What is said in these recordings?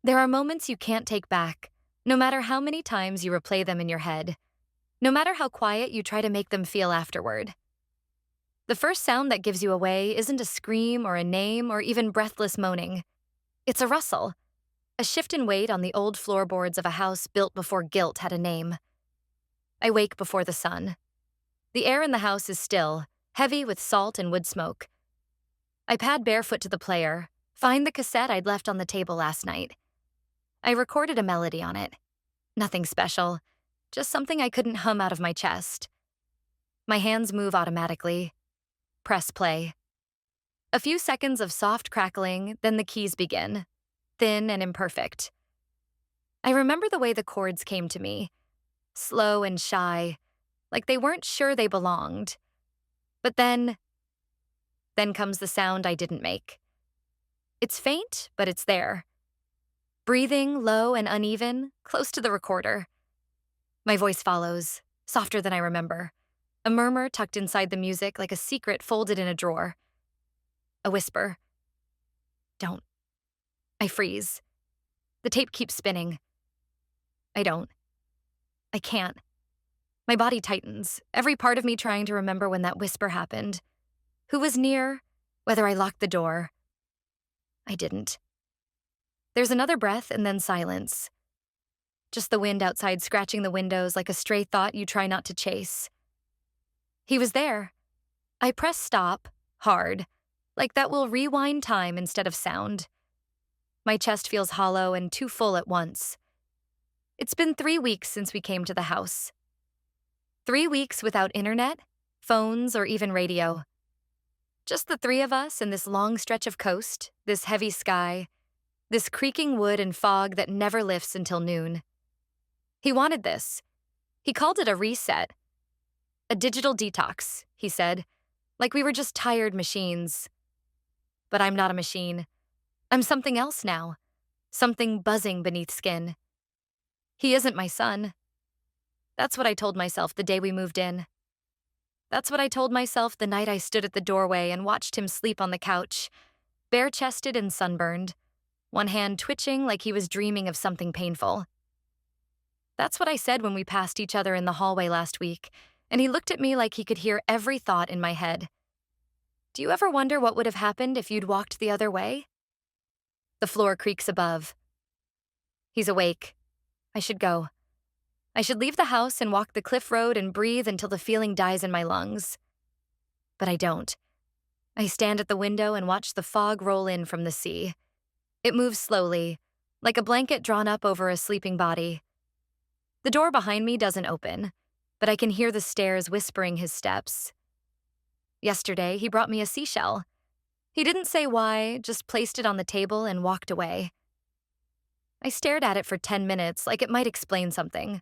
There are moments you can't take back, no matter how many times you replay them in your head, no matter how quiet you try to make them feel afterward. The first sound that gives you away isn't a scream or a name or even breathless moaning. It's a rustle, a shift in weight on the old floorboards of a house built before guilt had a name. I wake before the sun. The air in the house is still, heavy with salt and wood smoke. I pad barefoot to the player, find the cassette I'd left on the table last night. I recorded a melody on it. Nothing special, just something I couldn't hum out of my chest. My hands move automatically. Press play. A few seconds of soft crackling, then the keys begin, thin and imperfect. I remember the way the chords came to me, slow and shy, like they weren't sure they belonged. But then comes the sound I didn't make. It's faint, but it's there. Breathing, low and uneven, close to the recorder. My voice follows, softer than I remember. A murmur tucked inside the music like a secret folded in a drawer. A whisper. Don't. I freeze. The tape keeps spinning. I don't. I can't. My body tightens, every part of me trying to remember when that whisper happened. Who was near? Whether I locked the door. I didn't. There's another breath and then silence. Just the wind outside scratching the windows like a stray thought you try not to chase. He was there. I press stop, hard, like that will rewind time instead of sound. My chest feels hollow and too full at once. It's been 3 weeks since we came to the house. 3 weeks without internet, phones, or even radio. Just the three of us in this long stretch of coast, this heavy sky, this creaking wood and fog that never lifts until noon. He wanted this. He called it a reset. A digital detox, he said, like we were just tired machines. But I'm not a machine. I'm something else now, something buzzing beneath skin. He isn't my son. That's what I told myself the day we moved in. That's what I told myself the night I stood at the doorway and watched him sleep on the couch, bare-chested and sunburned, one hand twitching like he was dreaming of something painful. That's what I said when we passed each other in the hallway last week, and he looked at me like he could hear every thought in my head. Do you ever wonder what would have happened if you'd walked the other way? The floor creaks above. He's awake. I should go. I should leave the house and walk the cliff road and breathe until the feeling dies in my lungs. But I don't. I stand at the window and watch the fog roll in from the sea. It moves slowly, like a blanket drawn up over a sleeping body. The door behind me doesn't open, but I can hear the stairs whispering his steps. Yesterday, he brought me a seashell. He didn't say why, just placed it on the table and walked away. I stared at it for 10 minutes like it might explain something.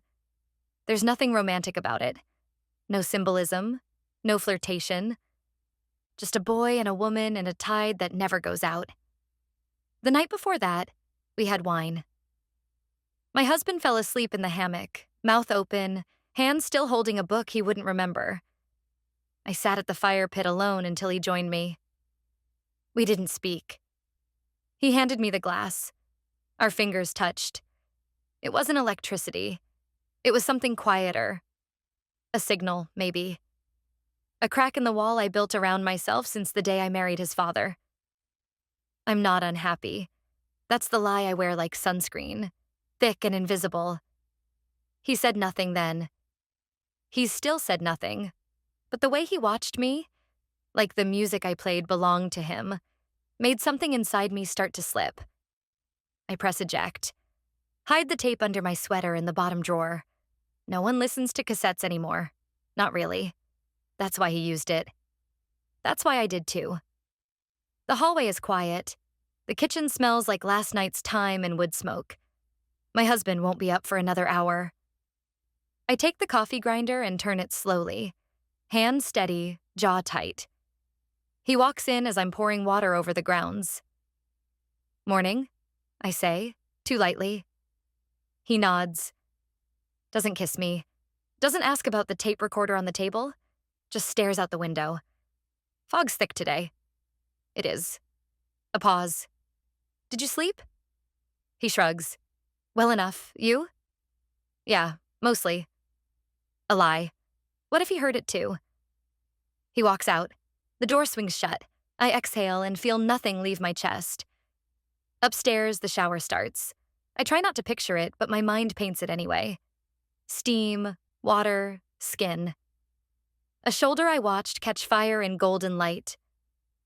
There's nothing romantic about it. No symbolism, no flirtation. Just a boy and a woman and a tide that never goes out. The night before that, we had wine. My husband fell asleep in the hammock, mouth open, hands still holding a book he wouldn't remember. I sat at the fire pit alone until he joined me. We didn't speak. He handed me the glass. Our fingers touched. It wasn't electricity. It was something quieter. A signal, maybe. A crack in the wall I built around myself since the day I married his father. I'm not unhappy. That's the lie I wear like sunscreen, thick and invisible. He said nothing then. He's still said nothing. But the way he watched me, like the music I played belonged to him, made something inside me start to slip. I press eject. Hide the tape under my sweater in the bottom drawer. No one listens to cassettes anymore. Not really. That's why he used it. That's why I did too. The hallway is quiet. The kitchen smells like last night's thyme and wood smoke. My husband won't be up for another hour. I take the coffee grinder and turn it slowly. Hand steady, jaw tight. He walks in as I'm pouring water over the grounds. Morning, I say, too lightly. He nods. Doesn't kiss me. Doesn't ask about the tape recorder on the table. Just stares out the window. Fog's thick today. It is. A pause. Did you sleep? He shrugs. Well enough. You? Yeah, mostly. A lie. What if he heard it too? He walks out. The door swings shut. I exhale and feel nothing leave my chest. Upstairs, the shower starts. I try not to picture it, but my mind paints it anyway. Steam, water, skin. A shoulder I watched catch fire in golden light.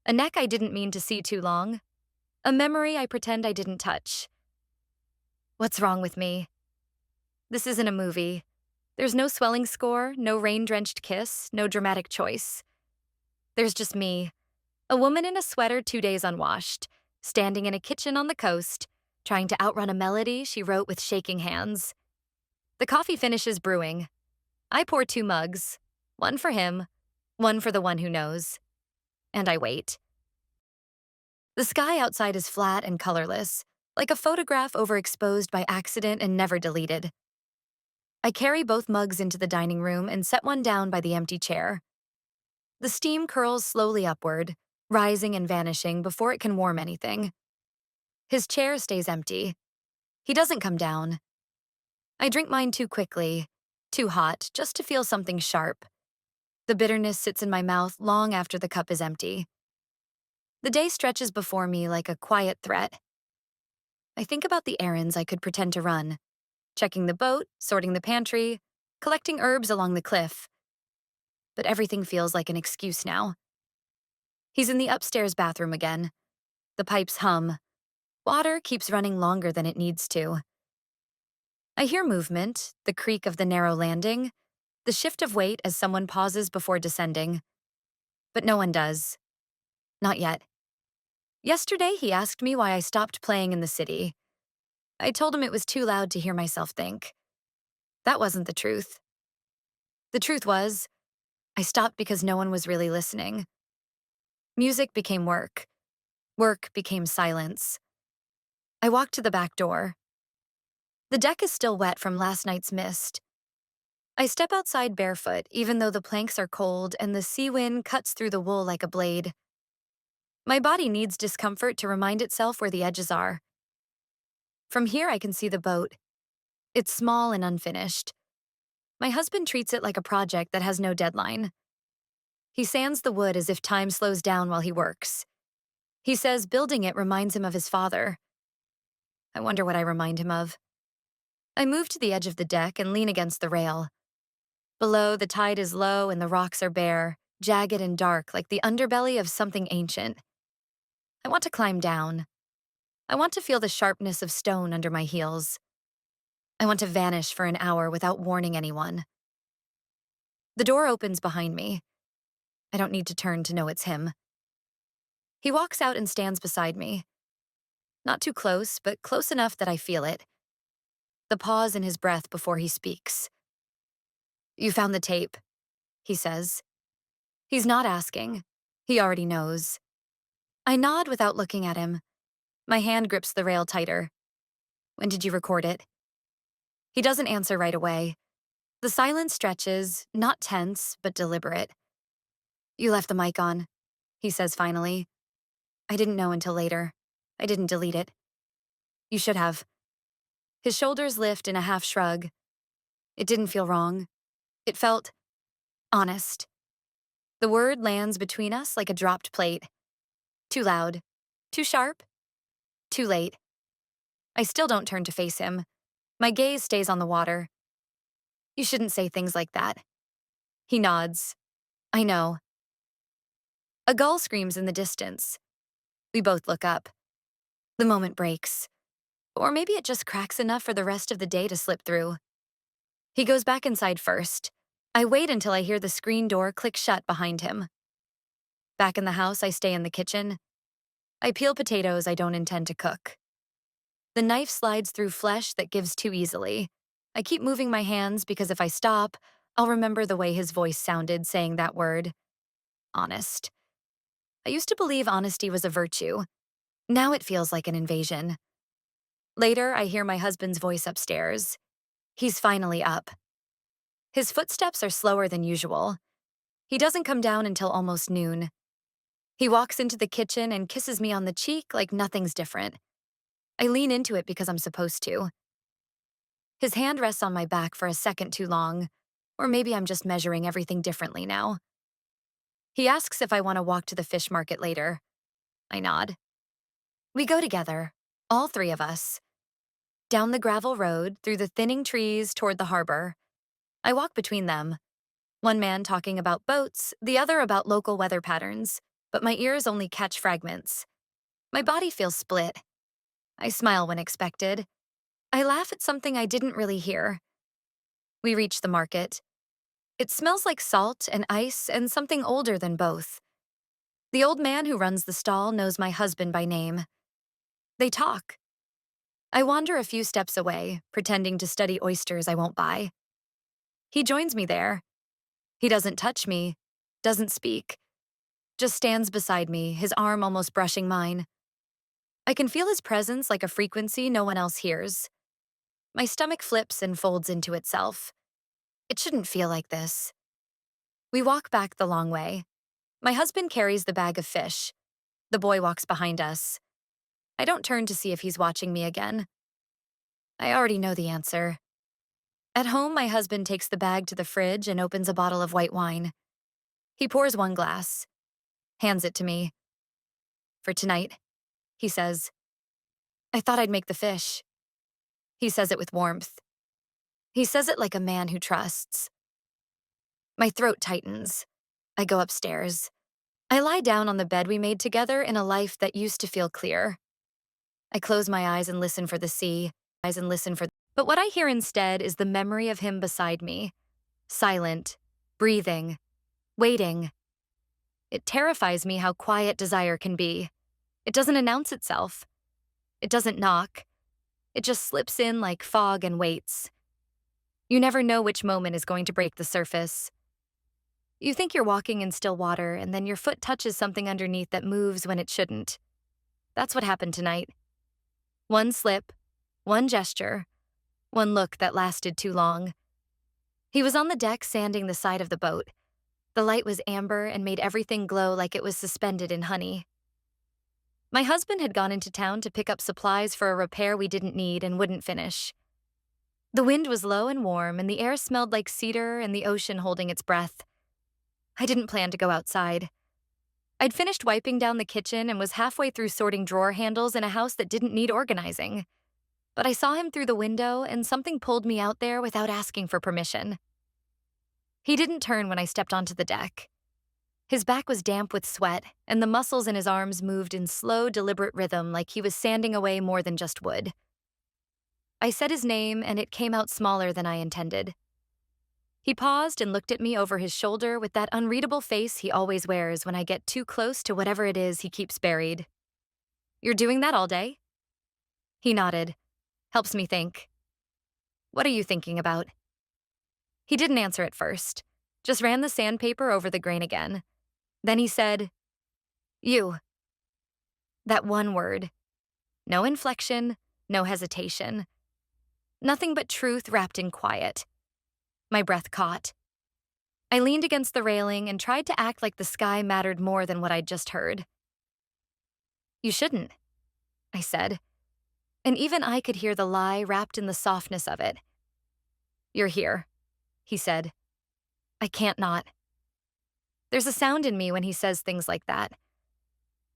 A neck I didn't mean to see too long. A memory I pretend I didn't touch. What's wrong with me? This isn't a movie. There's no swelling score, no rain-drenched kiss, no dramatic choice. There's just me, a woman in a sweater 2 days unwashed, standing in a kitchen on the coast, trying to outrun a melody she wrote with shaking hands. The coffee finishes brewing. I pour 2 mugs, one for him, one for the one who knows. And I wait. The sky outside is flat and colorless, like a photograph overexposed by accident and never deleted. I carry both mugs into the dining room and set one down by the empty chair. The steam curls slowly upward, rising and vanishing before it can warm anything. His chair stays empty. He doesn't come down. I drink mine too quickly, too hot, just to feel something sharp. The bitterness sits in my mouth long after the cup is empty. The day stretches before me like a quiet threat. I think about the errands I could pretend to run, checking the boat, sorting the pantry, collecting herbs along the cliff. But everything feels like an excuse now. He's in the upstairs bathroom again. The pipes hum. Water keeps running longer than it needs to. I hear movement, the creak of the narrow landing, the shift of weight as someone pauses before descending. But no one does. Not yet. Yesterday, he asked me why I stopped playing in the city. I told him it was too loud to hear myself think. That wasn't the truth. The truth was, I stopped because no one was really listening. Music became work. Work became silence. I walked to the back door. The deck is still wet from last night's mist. I step outside barefoot, even though the planks are cold and the sea wind cuts through the wool like a blade. My body needs discomfort to remind itself where the edges are. From here, I can see the boat. It's small and unfinished. My husband treats it like a project that has no deadline. He sands the wood as if time slows down while he works. He says building it reminds him of his father. I wonder what I remind him of. I move to the edge of the deck and lean against the rail. Below, the tide is low and the rocks are bare, jagged and dark like the underbelly of something ancient. I want to climb down. I want to feel the sharpness of stone under my heels. I want to vanish for an hour without warning anyone. The door opens behind me. I don't need to turn to know it's him. He walks out and stands beside me. Not too close, but close enough that I feel it. The pause in his breath before he speaks. You found the tape, he says. He's not asking. He already knows. I nod without looking at him. My hand grips the rail tighter. When did you record it? He doesn't answer right away. The silence stretches, not tense, but deliberate. You left the mic on, he says finally. I didn't know until later. I didn't delete it. You should have. His shoulders lift in a half shrug. It didn't feel wrong. It felt honest. The word lands between us like a dropped plate. Too loud. Too sharp. Too late. I still don't turn to face him. My gaze stays on the water. You shouldn't say things like that. He nods. I know. A gull screams in the distance. We both look up. The moment breaks. Or maybe it just cracks enough for the rest of the day to slip through. He goes back inside first. I wait until I hear the screen door click shut behind him. Back in the house, I stay in the kitchen. I peel potatoes I don't intend to cook. The knife slides through flesh that gives too easily. I keep moving my hands because if I stop, I'll remember the way his voice sounded saying that word. Honest. I used to believe honesty was a virtue. Now it feels like an invasion. Later, I hear my husband's voice upstairs. He's finally up. His footsteps are slower than usual. He doesn't come down until almost noon. He walks into the kitchen and kisses me on the cheek like nothing's different. I lean into it because I'm supposed to. His hand rests on my back for a second too long, or maybe I'm just measuring everything differently now. He asks if I want to walk to the fish market later. I nod. We go together, all three of us, down the gravel road, through the thinning trees toward the harbor. I walk between them, one man talking about boats, the other about local weather patterns, but my ears only catch fragments. My body feels split. I smile when expected. I laugh at something I didn't really hear. We reach the market. It smells like salt and ice and something older than both. The old man who runs the stall knows my husband by name. They talk. I wander a few steps away, pretending to study oysters I won't buy. He joins me there. He doesn't touch me, doesn't speak, just stands beside me, his arm almost brushing mine. I can feel his presence like a frequency no one else hears. My stomach flips and folds into itself. It shouldn't feel like this. We walk back the long way. My husband carries the bag of fish. The boy walks behind us. I don't turn to see if he's watching me again. I already know the answer. At home, my husband takes the bag to the fridge and opens a bottle of white wine. He pours one glass, hands it to me. For tonight, he says. I thought I'd make the fish. He says it with warmth. He says it like a man who trusts. My throat tightens. I go upstairs. I lie down on the bed we made together in a life that used to feel clear. I close my eyes and listen for the sea, but what I hear instead is the memory of him beside me, silent, breathing, waiting. It terrifies me how quiet desire can be. It doesn't announce itself. It doesn't knock. It just slips in like fog and waits. You never know which moment is going to break the surface. You think you're walking in still water, and then your foot touches something underneath that moves when it shouldn't. That's what happened tonight. One slip, one gesture, one look that lasted too long. He was on the deck sanding the side of the boat. The light was amber and made everything glow like it was suspended in honey. My husband had gone into town to pick up supplies for a repair we didn't need and wouldn't finish. The wind was low and warm, and the air smelled like cedar and the ocean holding its breath. I didn't plan to go outside. I'd finished wiping down the kitchen and was halfway through sorting drawer handles in a house that didn't need organizing. But I saw him through the window, and something pulled me out there without asking for permission. He didn't turn when I stepped onto the deck. His back was damp with sweat, and the muscles in his arms moved in slow, deliberate rhythm like he was sanding away more than just wood. I said his name, and it came out smaller than I intended. He paused and looked at me over his shoulder with that unreadable face he always wears when I get too close to whatever it is he keeps buried. You're doing that all day? He nodded. Helps me think. What are you thinking about? He didn't answer at first, just ran the sandpaper over the grain again. Then he said, You. That one word. No inflection, no hesitation. Nothing but truth wrapped in quiet. My breath caught. I leaned against the railing and tried to act like the sky mattered more than what I'd just heard. You shouldn't, I said, and even I could hear the lie wrapped in the softness of it. You're here, he said. I can't not. There's a sound in me when he says things like that.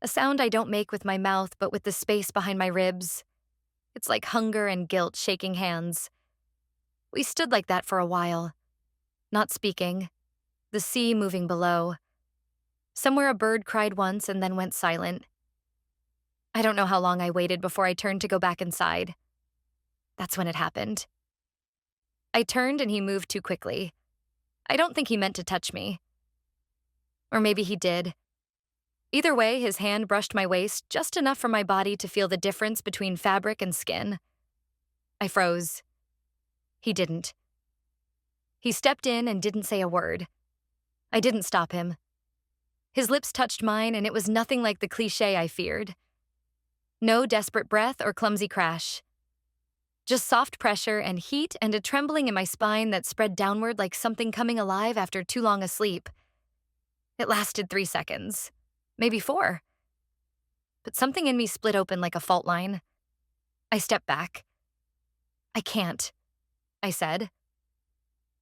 A sound I don't make with my mouth, but with the space behind my ribs. It's like hunger and guilt shaking hands. We stood like that for a while, not speaking, the sea moving below. Somewhere a bird cried once and then went silent. I don't know how long I waited before I turned to go back inside. That's when it happened. I turned and he moved too quickly. I don't think he meant to touch me. Or maybe he did. Either way, his hand brushed my waist just enough for my body to feel the difference between fabric and skin. I froze. He didn't. He stepped in and didn't say a word. I didn't stop him. His lips touched mine, and it was nothing like the cliché I feared. No desperate breath or clumsy crash. Just soft pressure and heat and a trembling in my spine that spread downward like something coming alive after too long a sleep. It lasted 3 seconds, maybe 4. But something in me split open like a fault line. I stepped back. I can't, I said.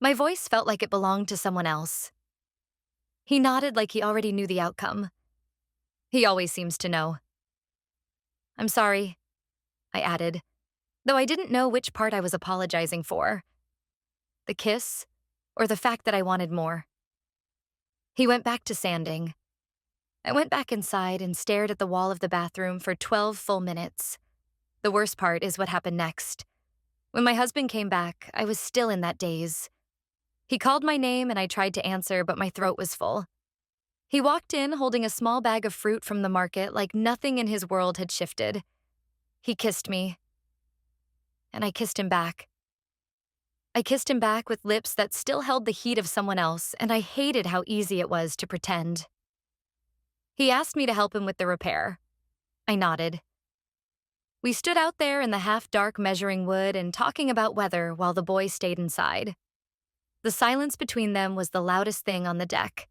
My voice felt like it belonged to someone else. He nodded like he already knew the outcome. He always seems to know. I'm sorry, I added, though I didn't know which part I was apologizing for. The kiss, or the fact that I wanted more. He went back to sanding. I went back inside and stared at the wall of the bathroom for 12 full minutes. The worst part is what happened next. When my husband came back, I was still in that daze. He called my name and I tried to answer, but my throat was full. He walked in holding a small bag of fruit from the market like nothing in his world had shifted. He kissed me, and I kissed him back. I kissed him back with lips that still held the heat of someone else, and I hated how easy it was to pretend. He asked me to help him with the repair. I nodded. We stood out there in the half-dark measuring wood and talking about weather while the boy stayed inside. The silence between them was the loudest thing on the deck.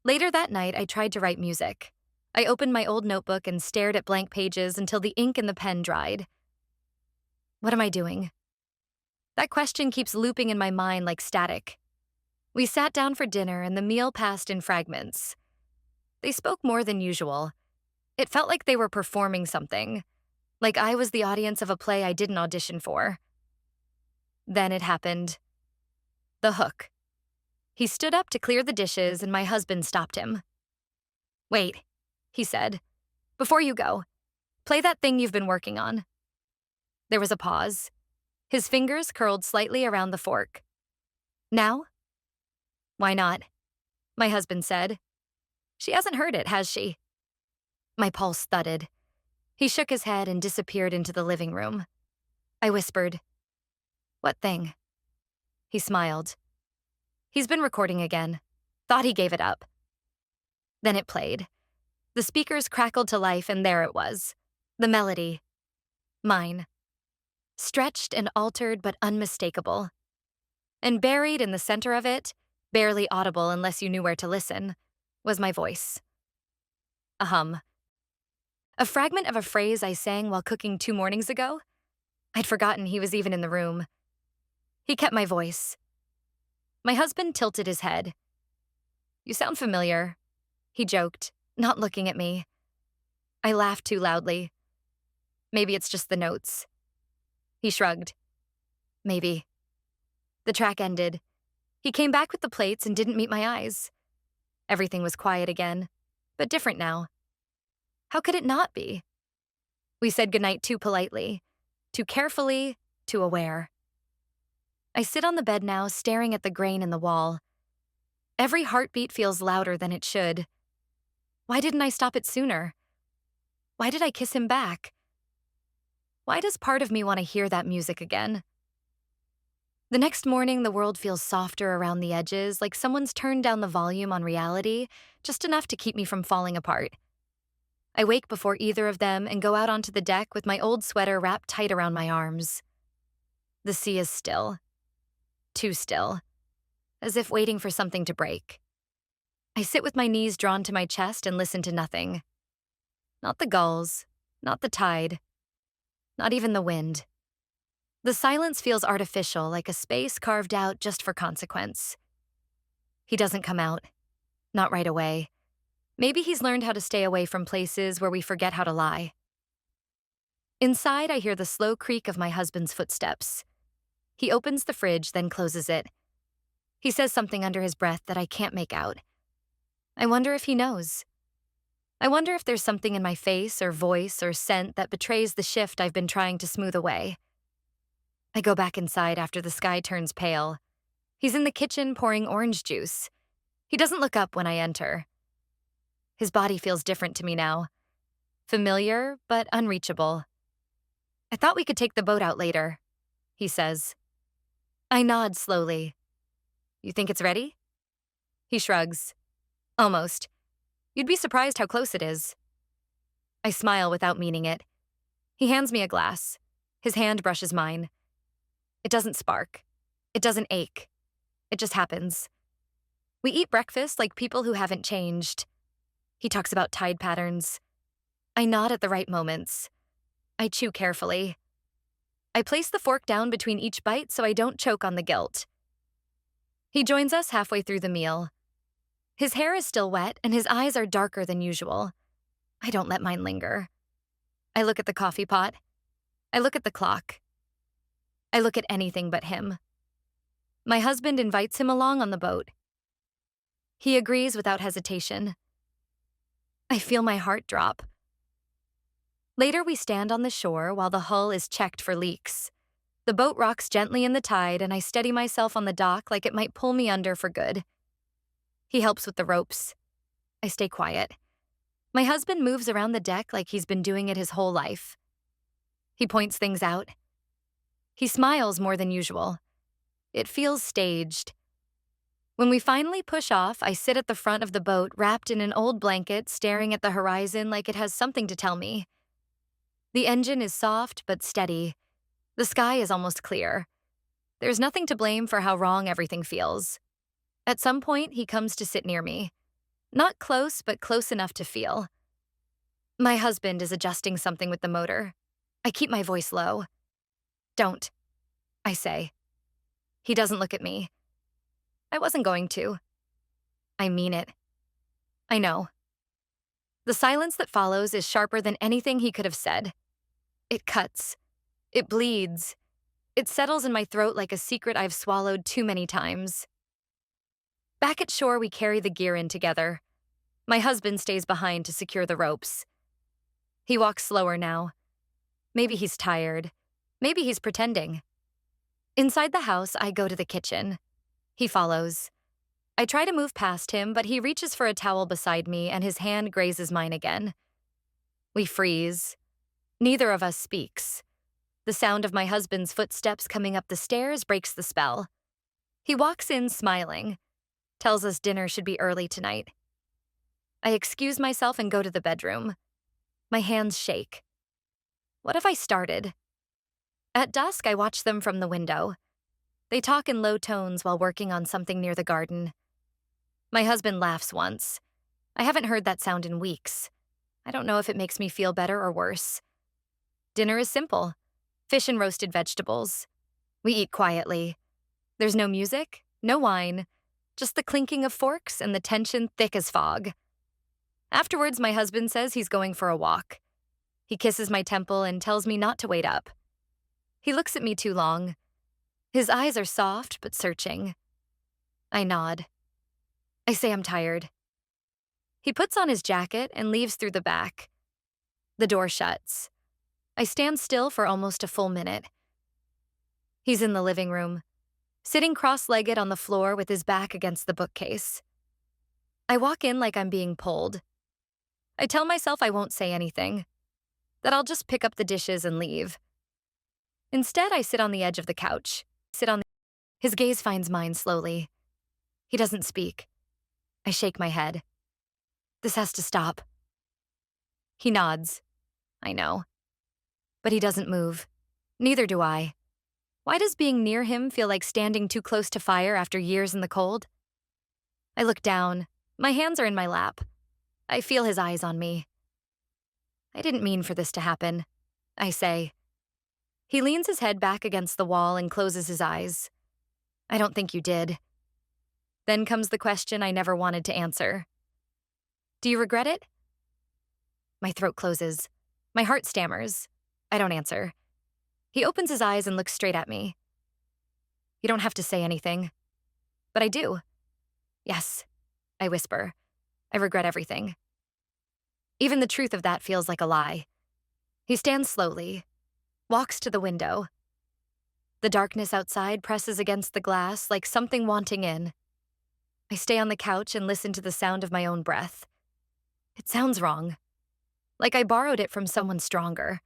Later that night, I tried to write music. I opened my old notebook and stared at blank pages until the ink in the pen dried. What am I doing? That question keeps looping in my mind like static. We sat down for dinner and the meal passed in fragments. They spoke more than usual. It felt like they were performing something, like I was the audience of a play I didn't audition for. Then it happened. The hook. He stood up to clear the dishes and my husband stopped him. Wait, he said. Before you go, play that thing you've been working on. There was a pause. His fingers curled slightly around the fork. Now? Why not? My husband said. She hasn't heard it, has she? My pulse thudded. He shook his head and disappeared into the living room. I whispered, What thing? He smiled. He's been recording again. Thought he gave it up. Then it played. The speakers crackled to life and there it was. The melody. Mine. Stretched and altered but unmistakable. And buried in the center of it, barely audible unless you knew where to listen, was my voice. A hum. A fragment of a phrase I sang while cooking 2 mornings ago. I'd forgotten he was even in the room. He kept my voice. My husband tilted his head. You sound familiar, he joked, not looking at me. I laughed too loudly. Maybe it's just the notes. He shrugged. Maybe. The track ended. He came back with the plates and didn't meet my eyes. Everything was quiet again, but different now. How could it not be? We said goodnight too politely, too carefully, too aware. I sit on the bed now, staring at the grain in the wall. Every heartbeat feels louder than it should. Why didn't I stop it sooner? Why did I kiss him back? Why does part of me want to hear that music again? The next morning, the world feels softer around the edges, like someone's turned down the volume on reality, just enough to keep me from falling apart. I wake before either of them and go out onto the deck with my old sweater wrapped tight around my arms. The sea is still. Too still. As if waiting for something to break. I sit with my knees drawn to my chest and listen to nothing. Not the gulls, not the tide, not even the wind. The silence feels artificial, like a space carved out just for consequence. He doesn't come out. Not right away. Maybe he's learned how to stay away from places where we forget how to lie. Inside, I hear the slow creak of my husband's footsteps. He opens the fridge, then closes it. He says something under his breath that I can't make out. I wonder if he knows. I wonder if there's something in my face or voice or scent that betrays the shift I've been trying to smooth away. I go back inside after the sky turns pale. He's in the kitchen pouring orange juice. He doesn't look up when I enter. His body feels different to me now. Familiar, but unreachable. I thought we could take the boat out later, he says. I nod slowly. You think it's ready? He shrugs. Almost. You'd be surprised how close it is. I smile without meaning it. He hands me a glass. His hand brushes mine. It doesn't spark. It doesn't ache. It just happens. We eat breakfast like people who haven't changed. He talks about tide patterns. I nod at the right moments. I chew carefully. I place the fork down between each bite so I don't choke on the guilt. He joins us halfway through the meal. His hair is still wet and his eyes are darker than usual. I don't let mine linger. I look at the coffee pot. I look at the clock. I look at anything but him. My husband invites him along on the boat. He agrees without hesitation. I feel my heart drop. Later, we stand on the shore while the hull is checked for leaks. The boat rocks gently in the tide, and I steady myself on the dock like it might pull me under for good. He helps with the ropes. I stay quiet. My husband moves around the deck like he's been doing it his whole life. He points things out. He smiles more than usual. It feels staged. When we finally push off, I sit at the front of the boat wrapped in an old blanket, staring at the horizon like it has something to tell me. The engine is soft but steady. The sky is almost clear. There's nothing to blame for how wrong everything feels. At some point, he comes to sit near me. Not close, but close enough to feel. My husband is adjusting something with the motor. I keep my voice low. Don't, I say. He doesn't look at me. I wasn't going to. I mean it. I know. The silence that follows is sharper than anything he could have said. It cuts. It bleeds. It settles in my throat like a secret I've swallowed too many times. Back at shore, we carry the gear in together. My husband stays behind to secure the ropes. He walks slower now. Maybe he's tired. Maybe he's pretending. Inside the house, I go to the kitchen. He follows. I try to move past him, but he reaches for a towel beside me and his hand grazes mine again. We freeze. Neither of us speaks. The sound of my husband's footsteps coming up the stairs breaks the spell. He walks in smiling, tells us dinner should be early tonight. I excuse myself and go to the bedroom. My hands shake. What have I started? At dusk, I watch them from the window. They talk in low tones while working on something near the garden. My husband laughs once. I haven't heard that sound in weeks. I don't know if it makes me feel better or worse. Dinner is simple. Fish and roasted vegetables. We eat quietly. There's no music, no wine, just the clinking of forks and the tension thick as fog. Afterwards, my husband says he's going for a walk. He kisses my temple and tells me not to wait up. He looks at me too long. His eyes are soft but searching. I nod. I say I'm tired. He puts on his jacket and leaves through the back. The door shuts. I stand still for almost a full minute. He's in the living room, sitting cross-legged on the floor with his back against the bookcase. I walk in like I'm being pulled. I tell myself I won't say anything, that I'll just pick up the dishes and leave. Instead, I sit on the edge of the couch. His gaze finds mine slowly. He doesn't speak. I shake my head. This has to stop. He nods. I know. But he doesn't move. Neither do I. Why does being near him feel like standing too close to fire after years in the cold? I look down. My hands are in my lap. I feel his eyes on me. I didn't mean for this to happen, I say. He leans his head back against the wall and closes his eyes. I don't think you did. Then comes the question I never wanted to answer. Do you regret it? My throat closes. My heart stammers. I don't answer. He opens his eyes and looks straight at me. You don't have to say anything. But I do. Yes, I whisper. I regret everything. Even the truth of that feels like a lie. He stands slowly, walks to the window. The darkness outside presses against the glass like something wanting in. I stay on the couch and listen to the sound of my own breath. It sounds wrong. Like I borrowed it from someone stronger.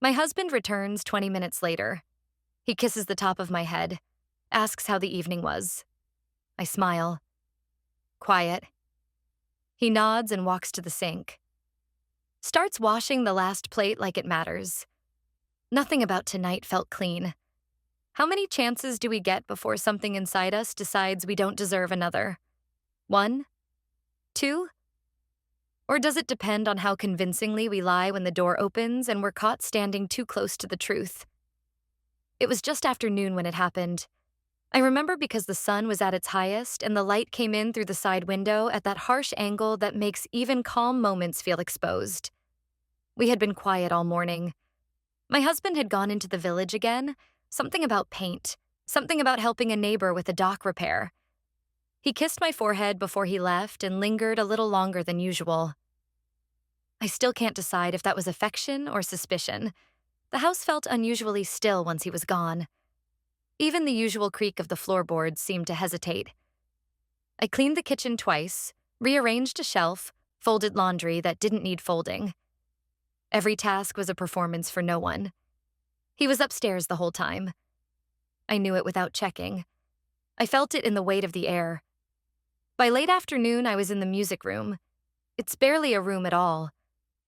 My husband returns 20 minutes later. He kisses the top of my head, asks how the evening was. I smile. Quiet. He nods and walks to the sink. Starts washing the last plate like it matters. Nothing about tonight felt clean. How many chances do we get before something inside us decides we don't deserve another? 1? 2? Or does it depend on how convincingly we lie when the door opens and we're caught standing too close to the truth? It was just after noon when it happened. I remember because the sun was at its highest and the light came in through the side window at that harsh angle that makes even calm moments feel exposed. We had been quiet all morning. My husband had gone into the village again, something about paint, something about helping a neighbor with a dock repair. He kissed my forehead before he left and lingered a little longer than usual. I still can't decide if that was affection or suspicion. The house felt unusually still once he was gone. Even the usual creak of the floorboards seemed to hesitate. I cleaned the kitchen twice, rearranged a shelf, folded laundry that didn't need folding. Every task was a performance for no one. He was upstairs the whole time. I knew it without checking. I felt it in the weight of the air. By late afternoon, I was in the music room. It's barely a room at all.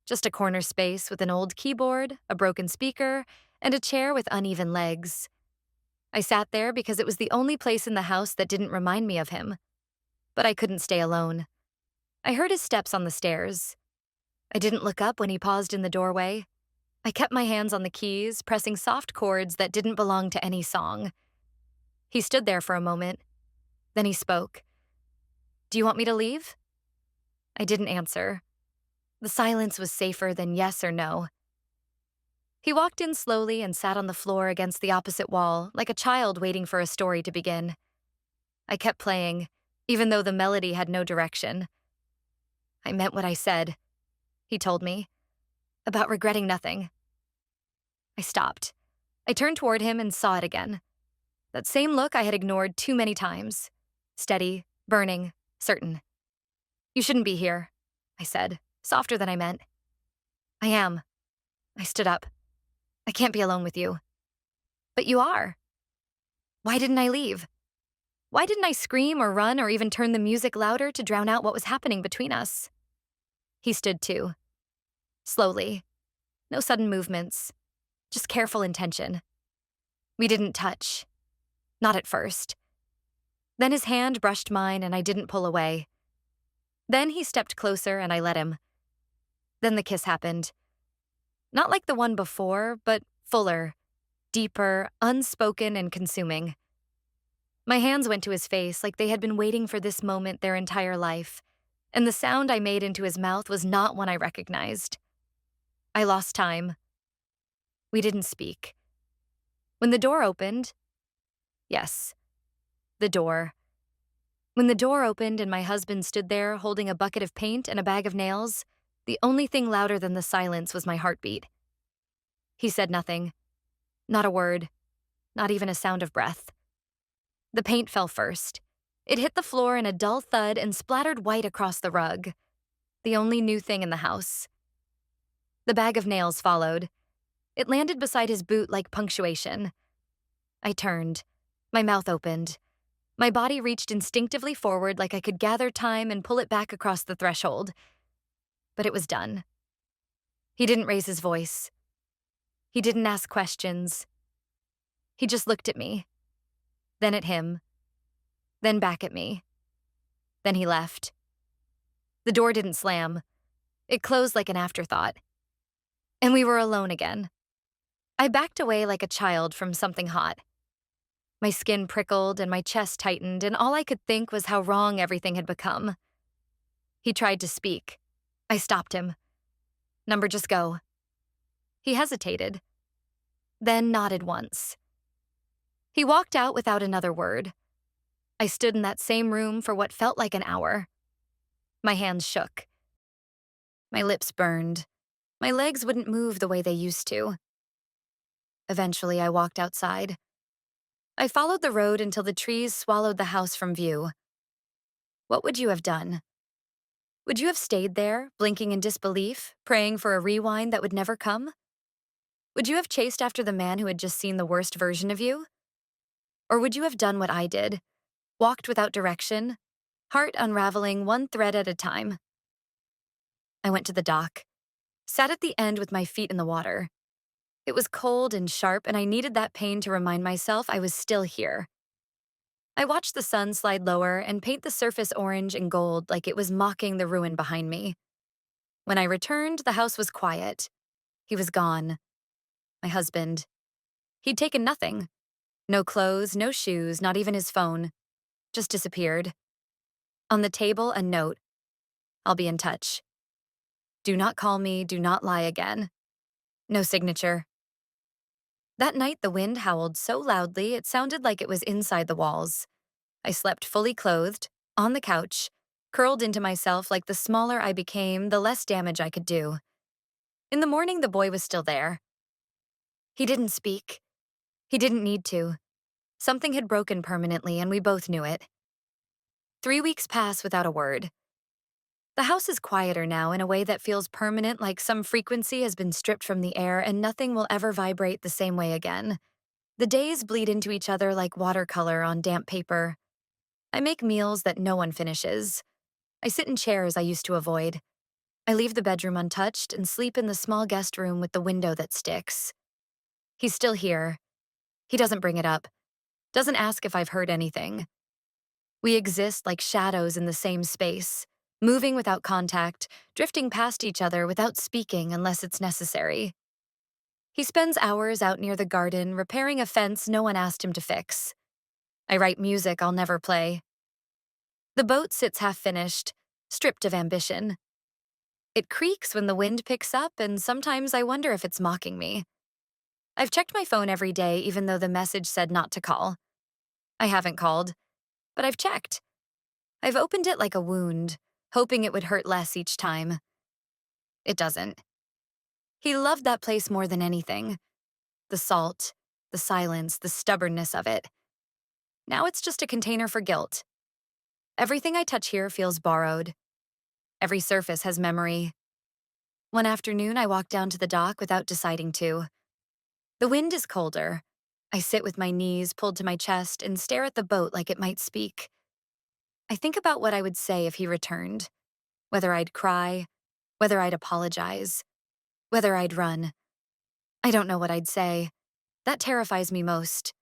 Just a corner space with an old keyboard, a broken speaker, and a chair with uneven legs. I sat there because it was the only place in the house that didn't remind me of him. But I couldn't stay alone. I heard his steps on the stairs. I didn't look up when he paused in the doorway. I kept my hands on the keys, pressing soft chords that didn't belong to any song. He stood there for a moment. Then he spoke. "Do you want me to leave?" I didn't answer. The silence was safer than yes or no. He walked in slowly and sat on the floor against the opposite wall, like a child waiting for a story to begin. I kept playing, even though the melody had no direction. "I meant what I said," he told me, "about regretting nothing." I stopped. I turned toward him and saw it again. That same look I had ignored too many times. Steady, burning, certain. "You shouldn't be here," I said, softer than I meant. "I am." I stood up. "I can't be alone with you." "But you are." Why didn't I leave? Why didn't I scream or run or even turn the music louder to drown out what was happening between us? He stood too. Slowly. No sudden movements. Just careful intention. We didn't touch. Not at first. Then his hand brushed mine and I didn't pull away. Then he stepped closer and I let him. Then the kiss happened. Not like the one before, but fuller, deeper, unspoken, and consuming. My hands went to his face like they had been waiting for this moment their entire life, and the sound I made into his mouth was not one I recognized. I lost time. We didn't speak. When the door opened, yes, the door. When the door opened and my husband stood there holding a bucket of paint and a bag of nails, the only thing louder than the silence was my heartbeat. He said nothing. Not a word. Not even a sound of breath. The paint fell first. It hit the floor in a dull thud and splattered white across the rug. The only new thing in the house. The bag of nails followed. It landed beside his boot like punctuation. I turned. My mouth opened. My body reached instinctively forward like I could gather time and pull it back across the threshold. But it was done. He didn't raise his voice. He didn't ask questions. He just looked at me. Then at him. Then back at me. Then he left. The door didn't slam. It closed like an afterthought. And we were alone again. I backed away like a child from something hot. My skin prickled and my chest tightened, and all I could think was how wrong everything had become. He tried to speak. I stopped him. "Number, just go." He hesitated. Then nodded once. He walked out without another word. I stood in that same room for what felt like an hour. My hands shook. My lips burned. My legs wouldn't move the way they used to. Eventually, I walked outside. I followed the road until the trees swallowed the house from view. What would you have done? Would you have stayed there, blinking in disbelief, praying for a rewind that would never come? Would you have chased after the man who had just seen the worst version of you? Or would you have done what I did, walked without direction, heart unraveling one thread at a time? I went to the dock, sat at the end with my feet in the water. It was cold and sharp, and I needed that pain to remind myself I was still here. I watched the sun slide lower and paint the surface orange and gold like it was mocking the ruin behind me. When I returned, the house was quiet. He was gone. My husband. He'd taken nothing. No clothes, no shoes, not even his phone. Just disappeared. On the table, a note. I'll be in touch. Do not call me, do not lie again. No signature. That night, the wind howled so loudly it sounded like it was inside the walls. I slept fully clothed, on the couch, curled into myself like the smaller I became, the less damage I could do. In the morning, the boy was still there. He didn't speak. He didn't need to. Something had broken permanently, and we both knew it. 3 weeks pass without a word. The house is quieter now in a way that feels permanent, like some frequency has been stripped from the air and nothing will ever vibrate the same way again. The days bleed into each other like watercolor on damp paper. I make meals that no one finishes. I sit in chairs I used to avoid. I leave the bedroom untouched and sleep in the small guest room with the window that sticks. He's still here. He doesn't bring it up. Doesn't ask if I've heard anything. We exist like shadows in the same space, moving without contact, drifting past each other without speaking unless it's necessary. He spends hours out near the garden repairing a fence no one asked him to fix. I write music I'll never play. The boat sits half-finished, stripped of ambition. It creaks when the wind picks up, and sometimes I wonder if it's mocking me. I've checked my phone every day even though the message said not to call. I haven't called, but I've checked. I've opened it like a wound, hoping it would hurt less each time. It doesn't. He loved that place more than anything. The salt, the silence, the stubbornness of it. Now it's just a container for guilt. Everything I touch here feels borrowed. Every surface has memory. One afternoon, I walked down to the dock without deciding to. The wind is colder. I sit with my knees pulled to my chest and stare at the boat like it might speak. I think about what I would say if he returned. Whether I'd cry, whether I'd apologize, whether I'd run. I don't know what I'd say. That terrifies me most.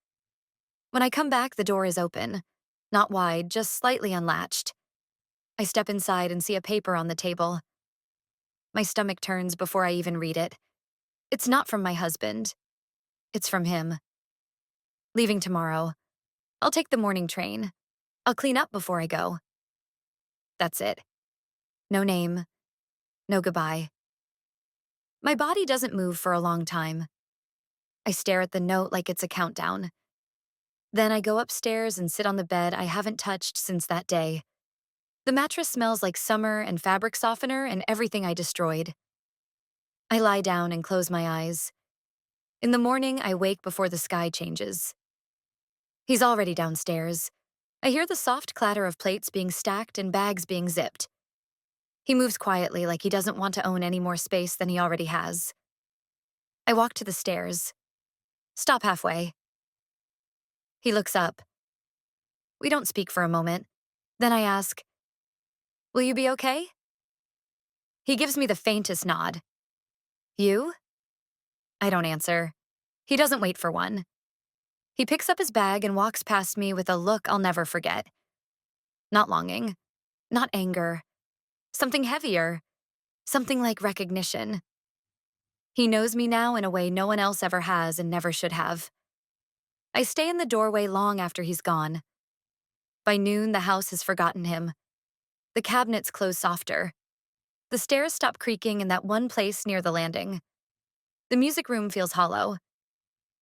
When I come back, the door is open. Not wide, just slightly unlatched. I step inside and see a paper on the table. My stomach turns before I even read it. It's not from my husband. It's from him. Leaving tomorrow. I'll take the morning train. I'll clean up before I go. That's it. No name. No goodbye. My body doesn't move for a long time. I stare at the note like it's a countdown. Then I go upstairs and sit on the bed I haven't touched since that day. The mattress smells like summer and fabric softener and everything I destroyed. I lie down and close my eyes. In the morning, I wake before the sky changes. He's already downstairs. I hear the soft clatter of plates being stacked and bags being zipped. He moves quietly like he doesn't want to own any more space than he already has. I walk to the stairs. Stop halfway. He looks up. We don't speak for a moment. Then I ask, "Will you be okay?" He gives me the faintest nod. You? I don't answer. He doesn't wait for one. He picks up his bag and walks past me with a look I'll never forget. Not longing. Not anger. Something heavier. Something like recognition. He knows me now in a way no one else ever has and never should have. I stay in the doorway long after he's gone. By noon, the house has forgotten him. The cabinets close softer. The stairs stop creaking in that one place near the landing. The music room feels hollow.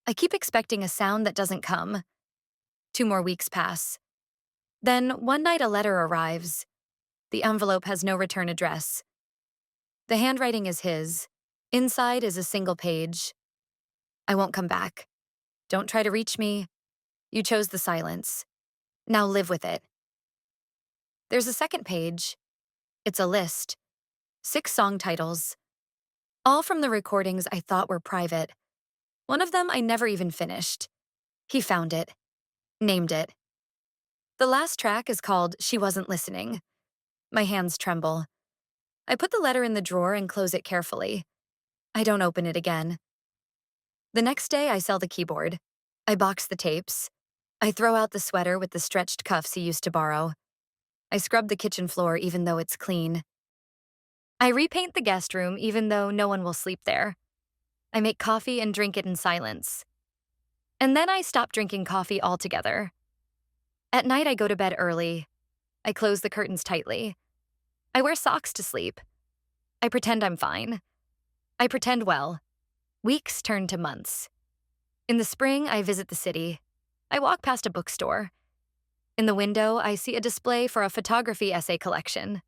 I keep expecting a sound that doesn't come. 2 more weeks pass. Then, one night a letter arrives. The envelope has no return address. The handwriting is his. Inside is a single page. I won't come back. Don't try to reach me. You chose the silence. Now live with it. There's a second page. It's a list. 6 song titles. All from the recordings I thought were private. One of them I never even finished. He found it. Named it. The last track is called She Wasn't Listening. My hands tremble. I put the letter in the drawer and close it carefully. I don't open it again. The next day, I sell the keyboard. I box the tapes. I throw out the sweater with the stretched cuffs he used to borrow. I scrub the kitchen floor even though it's clean. I repaint the guest room even though no one will sleep there. I make coffee and drink it in silence. And then I stop drinking coffee altogether. At night, I go to bed early. I close the curtains tightly. I wear socks to sleep. I pretend I'm fine. I pretend well. Weeks turn to months. In the spring, I visit the city. I walk past a bookstore. In the window, I see a display for a photography essay collection.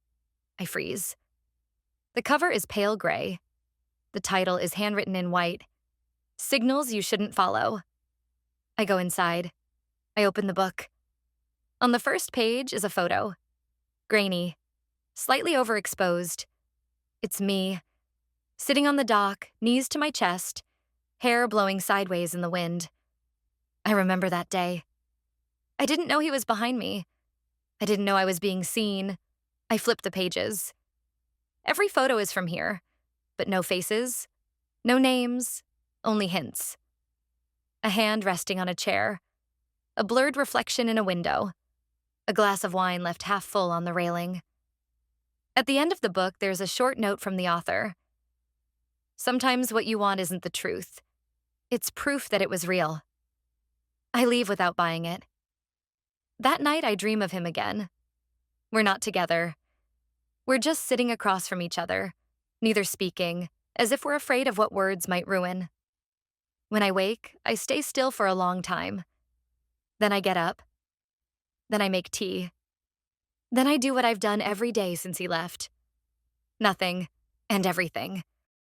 I freeze. The cover is pale gray. The title is handwritten in white. Signals you shouldn't follow. I go inside. I open the book. On the first page is a photo. Grainy. Slightly overexposed. It's me. Sitting on the dock, knees to my chest, hair blowing sideways in the wind. I remember that day. I didn't know he was behind me. I didn't know I was being seen. I flipped the pages. Every photo is from here, but no faces, no names, only hints. A hand resting on a chair, a blurred reflection in a window, a glass of wine left half full on the railing. At the end of the book, there's a short note from the author. Sometimes what you want isn't the truth. It's proof that it was real. I leave without buying it. That night, I dream of him again. We're not together. We're just sitting across from each other, neither speaking, as if we're afraid of what words might ruin. When I wake, I stay still for a long time. Then I get up. Then I make tea. Then I do what I've done every day since he left. Nothing and everything.